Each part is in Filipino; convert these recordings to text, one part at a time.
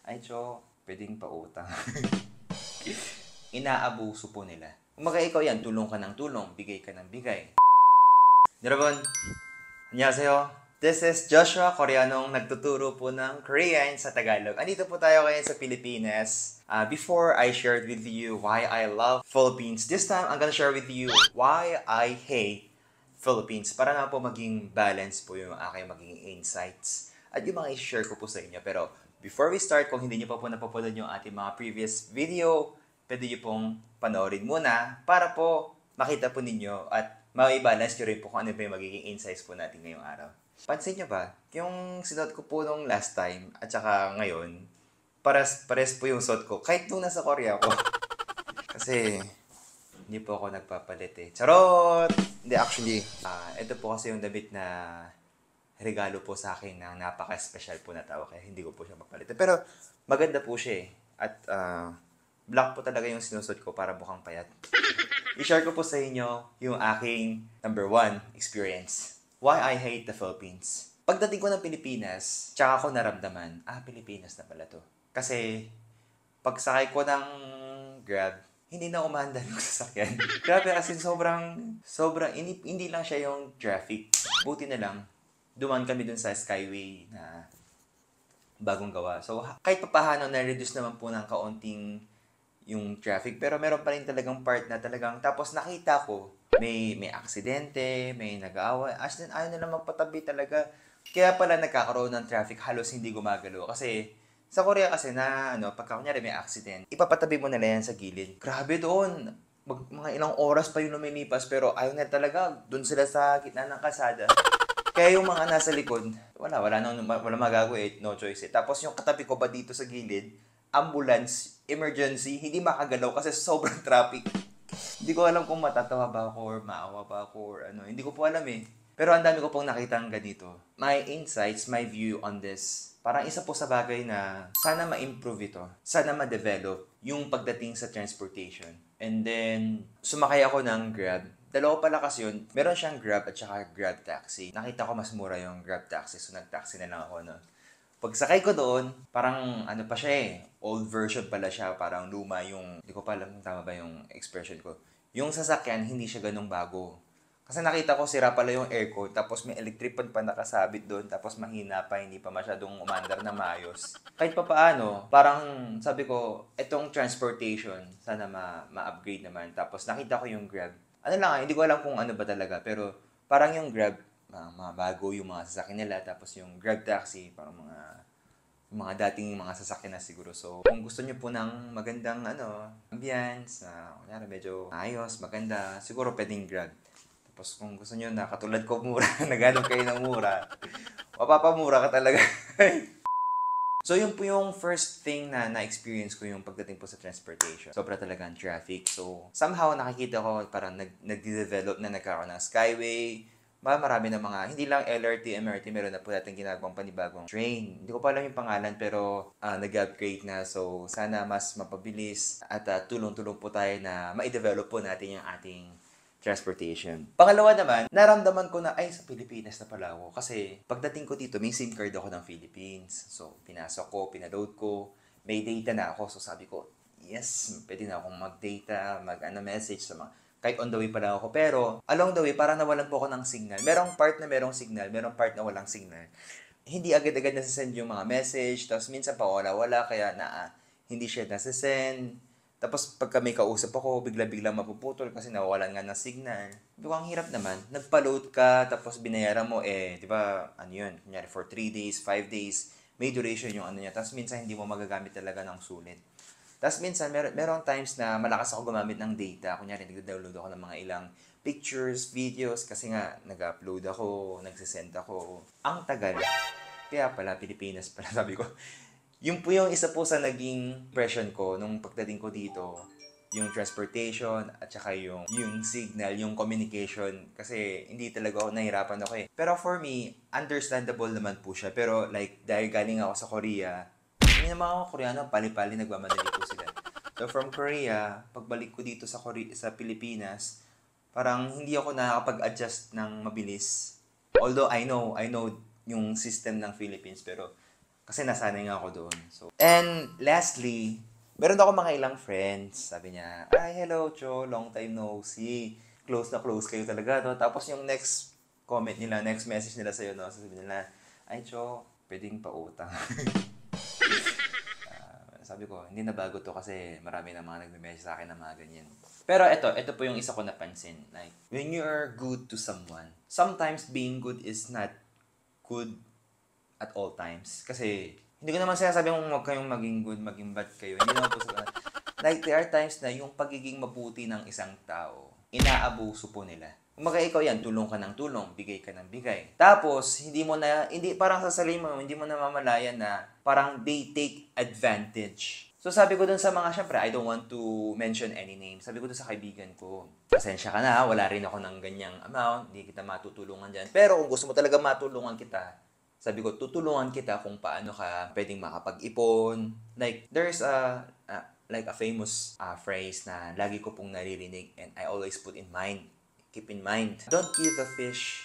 Ay, Cho, pwedeng pautang. Inaabuso po nila. Umaga ikaw yan, tulong ka ng tulong, bigay ka ng bigay. 여러분, 안녕하세요. This is Joshua, Koreanong nagtuturo po ng Korean sa Tagalog. Andito po tayo ngayon sa Pilipinas. Before I shared with you why I love Philippines, this time I'm gonna share with you why I hate Philippines. Para na po maging balance po yung aking maging insights at yung mga i-share ko po sa inyo. Pero before we start, kung hindi nyo pa po napapanood yung ating mga previous video, pwede nyo pong panoorin muna para po makita po ninyo at mai-balance nyo rin po kung ano ba yung magiging insights po natin ngayong araw. Pansin nyo ba, yung sinuot ko po nung last time at saka ngayon, pares po yung suot ko kahit nung nasa Korea ako. Kasi hindi po ako nagpapalit eh. Charot! Hindi, actually, ito po kasi yung damit na regalo po sa akin ng napaka-special po na tao. Kaya hindi ko po siya magpalitan. Pero maganda po siya eh. At black po talaga yung sinusot ko para mukhang payat. I-share ko po sa inyo yung aking number 1 experience. Why I hate the Philippines. Pagdating ko ng Pilipinas, tsaka ko naramdaman, Pilipinas na pala to. Kasi pagsakay ko ng Grab, hindi na umandar yung sasakyan. Grabe kasi sobrang, hindi lang siya yung traffic. Buti na lang, duman kami dun sa Skyway na bagong gawa. So, kahit papaano, na-reduce naman po ng kaunting yung traffic. Pero meron pa rin talagang part na talagang, tapos nakita ko, may aksidente, may nag-aaway. As in, ayaw nila magpatabi talaga. Kaya pala nagkakaroon ng traffic, halos hindi gumagalaw. Kasi, sa Korea kasi na, pagka kunyari may accident, ipapatabi mo nila yan sa gilid. Grabe doon. Mga ilang oras pa yung lumilipas, pero ayaw na talaga. Doon sila sa gitna ng kalsada. Kaya yung mga nasa likod, wala magagawa eh, no choice eh. Tapos yung katabi ko ba dito sa gilid, ambulance, emergency, hindi makagalaw kasi sobrang traffic. Hindi ko alam kung matatawa ba ako or maawa ba ako or ano. Hindi ko po alam eh. Pero ang dami ko pong nakitang ganito. My insights, my view on this, parang isa po sa bagay na sana ma-improve ito. Sana ma-develop yung pagdating sa transportation. And then, sumakay ako ng Grab. Dalawa pala kasi yun. Meron siyang Grab at saka Grab Taxi. Nakita ko mas mura yung Grab Taxi. So, nag-taxi na lang ako, no? Pagsakay ko doon, parang ano pa siya eh, old version pala siya, parang luma yung, hindi ko pa alam kung tama ba yung expression ko. Yung sasakyan, hindi siya ganung bago. Kasi nakita ko sira pala yung aircon, tapos may electric fan pa nakasabit doon, tapos mahina pa, hindi pa masyadong umandar na maayos. Kahit pa paano, parang sabi ko, etong transportation, sana ma-upgrade naman. Tapos nakita ko yung Grab. Ano lang, hindi ko alam kung ano ba talaga, pero parang yung Grab, mga bago yung mga sasakyan nila, tapos yung Grab Taxi, parang mga dating mga sasakyan na siguro. So, kung gusto niyo po ng magandang ambience, kunyari medyo ayos, maganda, siguro pwedeng Grab. Tapos kung gusto niyo na katulad ko mura, naghanap kayo ng mura, mapapamura ka talaga. So, yun po yung first thing na na-experience ko yung pagdating po sa transportation. Sobra talaga ang traffic. So, somehow nakikita ko parang nag-develop na nagkaroon ng Skyway, marami na mga, hindi lang LRT, MRT, meron na po natin ginagawang panibagong train. Hindi ko pa alam yung pangalan pero nag-upgrade na. So, sana mas mapabilis at tulong-tulong po tayo na ma-develop po natin yung ating transportation. Pangalawa naman, naramdaman ko na, sa Pilipinas na pala ako. Kasi pagdating ko dito, may SIM card ako ng Philippines. So, pinasok ko, pinaload ko, may data na ako. So, sabi ko, yes, pwede na akong mag-data, message sa mga, kahit on the way pa lang ako. Pero, along the way, parang nawalan po ako ng signal. Merong part na merong signal, merong part na walang signal. Hindi agad-agad nasasend yung mga message, tapos minsan pa wala-wala, kaya hindi siya nasasend. Tapos pagka may kausap ako, bigla-bigla mapuputol kasi nawawalan nga ng signal. Di ba, ang hirap naman. Nagpa-load ka, tapos binayaran mo, di ba, yun, kunyari for 3 days, 5 days, may duration yung niya. Tapos minsan hindi mo magagamit talaga ng sulit. Tapos minsan, merong times na malakas ako gumamit ng data. Kunyari, nag-download ako ng mga ilang pictures, videos, kasi nga, nag-upload ako, nagsisend ako. Ang tagal. Kaya pala, Pilipinas pala, sabi ko. Yung po yung isa po sa naging impression ko nung pagdating ko dito, yung transportation, at saka yung signal, yung communication. Kasi hindi talaga ako, nahirapan ako eh. Pero for me, understandable naman po siya. Pero like, dahil galing ako sa Korea, yung mga Koreano, pali-pali nagmamadali po sila. So from Korea, pagbalik ko dito sa Pilipinas, parang hindi ako nakakapag-adjust ng mabilis. Although I know yung system ng Philippines, pero Kasi nasanay nga ako doon. So, and lastly, meron ako mga ilang friends. Sabi niya, "Ay, hello, Cho. Long time no see. Close na close kayo talaga, no?" Tapos yung next comment nila, next message nila sa'yo, no? Sabi nila, "Ay, Cho, pwedeng pautang." Sabi ko, hindi na bago to kasi marami na mga nagme-message sa akin na mga ganyan. Pero ito po yung isa ko napansin. Like, when you are good to someone, sometimes being good is not good at all times. Kasi, hindi ko naman sinasabi kung huwag kayong maging good, maging bad kayo. Hindi naman po sa like, there are times na yung pagiging mabuti ng isang tao, inaabuso po nila. Kumaga ikaw yan, tulong ka ng tulong, bigay ka ng bigay. Tapos, parang sa sarili mo, hindi mo namamalayan na parang they take advantage. So sabi ko dun sa mga, syempre, I don't want to mention any name. Sabi ko dun sa kaibigan ko, pasensya ka na, wala rin ako ng ganyang amount, hindi kita matutulungan dyan. Pero kung gusto mo talaga matulungan kita, sabi ko, tutulungan kita kung paano ka pwedeng makapag-ipon. Like, there's a famous phrase na lagi ko pong naririnig and I always put in mind. Keep in mind, don't give a fish,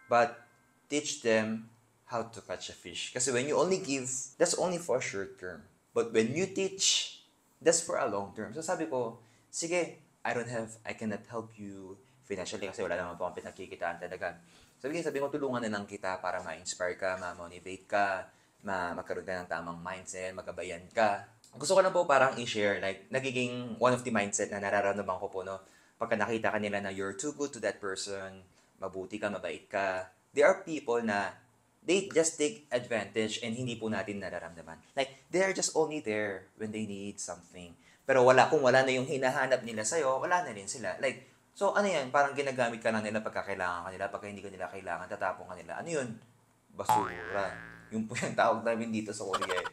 but teach them how to catch a fish. Kasi when you only give, that's only for short term. But when you teach, that's for a long term. So sabi ko, sige, I cannot help you financially kasi wala naman po akong pinagkikitaan talaga. Sabi ko, tulungan na lang kita para ma-inspire ka, ma-motivate ka, magkaroon ka ng tamang mindset, magabayan ka. Gusto ko lang po parang i-share, like, nagiging one of the mindset na nararamdaman ko po, no? Pagka nakita ka nila na you're too good to that person, mabuti ka, mabait ka, there are people na they just take advantage and hindi po natin nararamdaman. Like, they're just only there when they need something. Pero kung wala na yung hinahanap nila sa'yo, wala na rin sila. Like, so ano yan, parang ginagamit ka lang nila pagka kailangan ka nila, pagka hindi ka nila kailangan, tatapong ka nila. Ano yun? Basura. Yun po yung tawag namin dito sa Korea.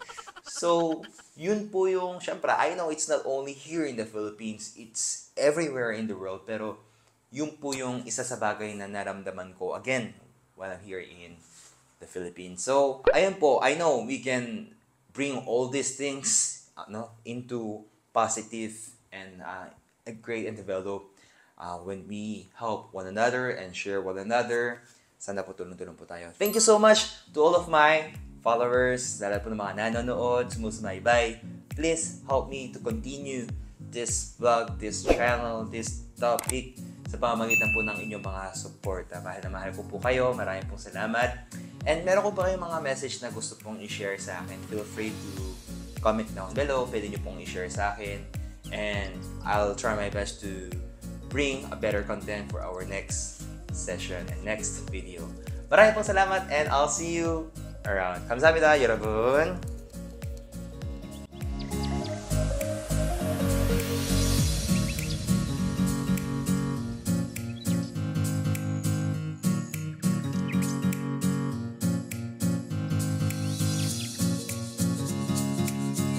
So, yun po yung, syempre, I know it's not only here in the Philippines, it's everywhere in the world, pero yun po yung isa sa bagay na naramdaman ko, again, while I'm here in the Philippines. So, ayun po, I know we can bring all these things into positive and great and develop when we help one another and share one another. Sana po tulong-tulong po tayo. Thank you so much to all of my followers, lalo po ng mga nanonood, sumusubaybay. Please help me to continue this vlog, this channel, this topic sa pamamagitan po ng inyong mga support. Mahal na mahal ko po kayo. Maraming pong salamat. And meron ko pa kayong mga message na gusto pong i-share sa akin. Feel free to comment down below. Pwede nyo pong i-share sa akin. And I'll try my best to bring a better content for our next session and next video. Maraming pong salamat and I'll see you around. 감사합니다, 여러분.